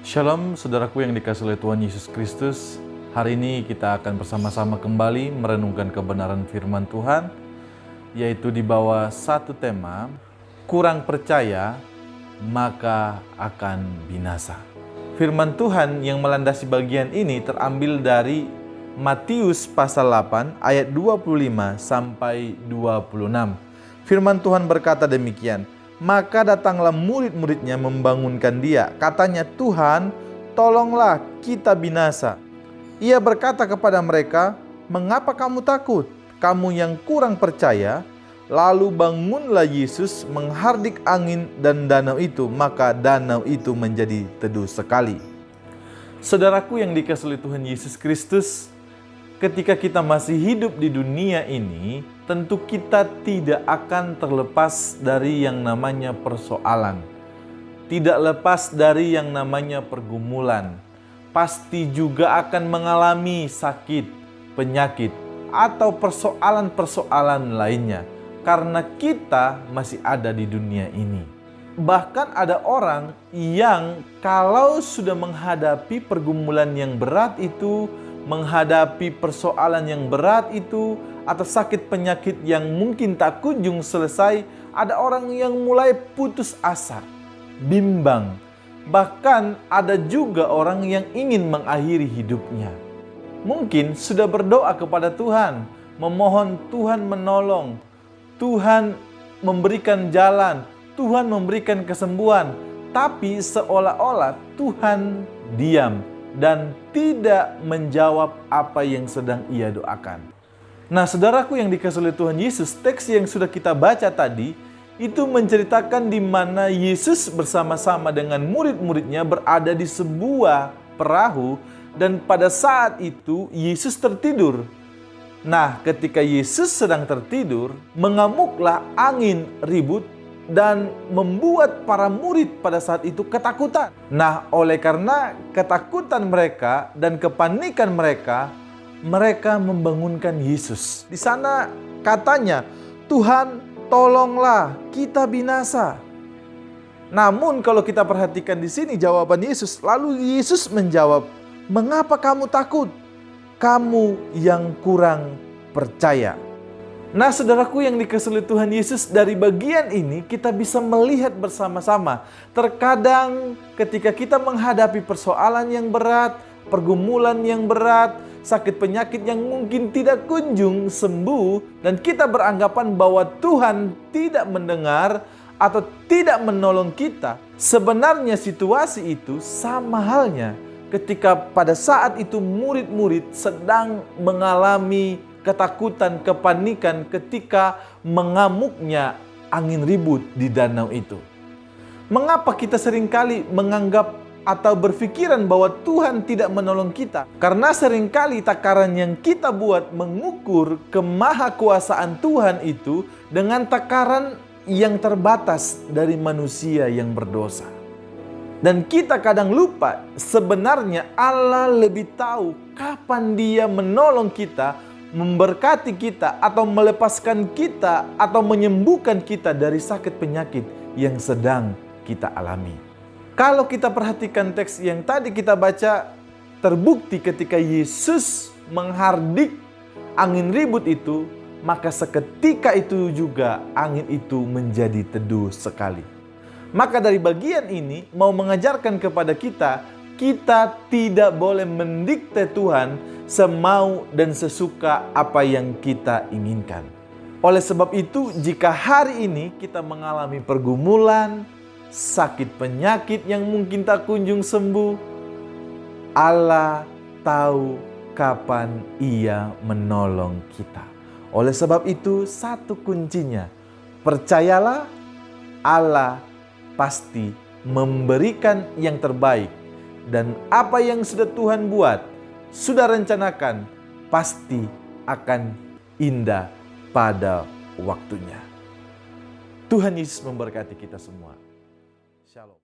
Shalom saudaraku yang dikasihi oleh Tuhan Yesus Kristus. Hari ini kita akan bersama-sama kembali merenungkan kebenaran firman Tuhan, yaitu di bawah satu tema, kurang percaya maka akan binasa. Firman Tuhan yang melandasi bagian ini terambil dari Matius pasal 8 ayat 25 sampai 26. Firman Tuhan berkata demikian, maka datanglah murid-muridnya membangunkan dia. Katanya, Tuhan, tolonglah kita binasa. Ia berkata kepada mereka, mengapa kamu takut? Kamu yang kurang percaya. Lalu bangunlah Yesus menghardik angin dan danau itu, maka danau itu menjadi teduh sekali. Saudaraku yang dikasihi Tuhan Yesus Kristus, ketika kita masih hidup di dunia ini, tentu kita tidak akan terlepas dari yang namanya persoalan. Tidak lepas dari yang namanya pergumulan. Pasti juga akan mengalami sakit, penyakit, atau persoalan-persoalan lainnya. Karena kita masih ada di dunia ini. Bahkan ada orang yang kalau sudah menghadapi pergumulan yang berat itu, menghadapi persoalan yang berat itu, atau sakit penyakit yang mungkin tak kunjung selesai, ada orang yang mulai putus asa, bimbang. Bahkan ada juga orang yang ingin mengakhiri hidupnya. Mungkin sudah berdoa kepada Tuhan, memohon Tuhan menolong, Tuhan memberikan jalan, Tuhan memberikan kesembuhan, tapi seolah-olah Tuhan diam dan tidak menjawab apa yang sedang ia doakan. Nah, saudaraku yang dikasihi oleh Tuhan Yesus, teks yang sudah kita baca tadi itu menceritakan di mana Yesus bersama-sama dengan murid-muridnya berada di sebuah perahu, dan pada saat itu Yesus tertidur. Nah, ketika Yesus sedang tertidur, mengamuklah angin ribut dan membuat para murid pada saat itu ketakutan. Nah, oleh karena ketakutan mereka dan kepanikan mereka, mereka membangunkan Yesus. Di sana katanya, Tuhan, tolonglah kita binasa. Namun kalau kita perhatikan di sini jawaban Yesus, lalu Yesus menjawab, mengapa kamu takut? Kamu yang kurang percaya. Nah, saudaraku yang dikasihi Tuhan Yesus, dari bagian ini kita bisa melihat bersama-sama. Terkadang ketika kita menghadapi persoalan yang berat, pergumulan yang berat, sakit penyakit yang mungkin tidak kunjung sembuh, dan kita beranggapan bahwa Tuhan tidak mendengar atau tidak menolong kita. Sebenarnya situasi itu sama halnya ketika pada saat itu murid-murid sedang mengalami ketakutan, kepanikan ketika mengamuknya angin ribut di danau itu. Mengapa kita seringkali menganggap atau berpikiran bahwa Tuhan tidak menolong kita? Karena seringkali takaran yang kita buat mengukur kemahakuasaan Tuhan itu dengan takaran yang terbatas dari manusia yang berdosa. Dan kita kadang lupa sebenarnya Allah lebih tahu kapan Dia menolong kita, memberkati kita, atau melepaskan kita, atau menyembuhkan kita dari sakit penyakit yang sedang kita alami. Kalau kita perhatikan teks yang tadi kita baca, terbukti ketika Yesus menghardik angin ribut itu, maka seketika itu juga angin itu menjadi teduh sekali. Maka dari bagian ini mau mengajarkan kepada kita, kita tidak boleh mendikte Tuhan semau dan sesuka apa yang kita inginkan. Oleh sebab itu, jika hari ini kita mengalami pergumulan, sakit penyakit yang mungkin tak kunjung sembuh, Allah tahu kapan Ia menolong kita. Oleh sebab itu, satu kuncinya, percayalah Allah pasti memberikan yang terbaik. Dan apa yang sudah Tuhan buat, sudah rencanakan, pasti akan indah pada waktunya. Tuhan Yesus memberkati kita semua. Shalom.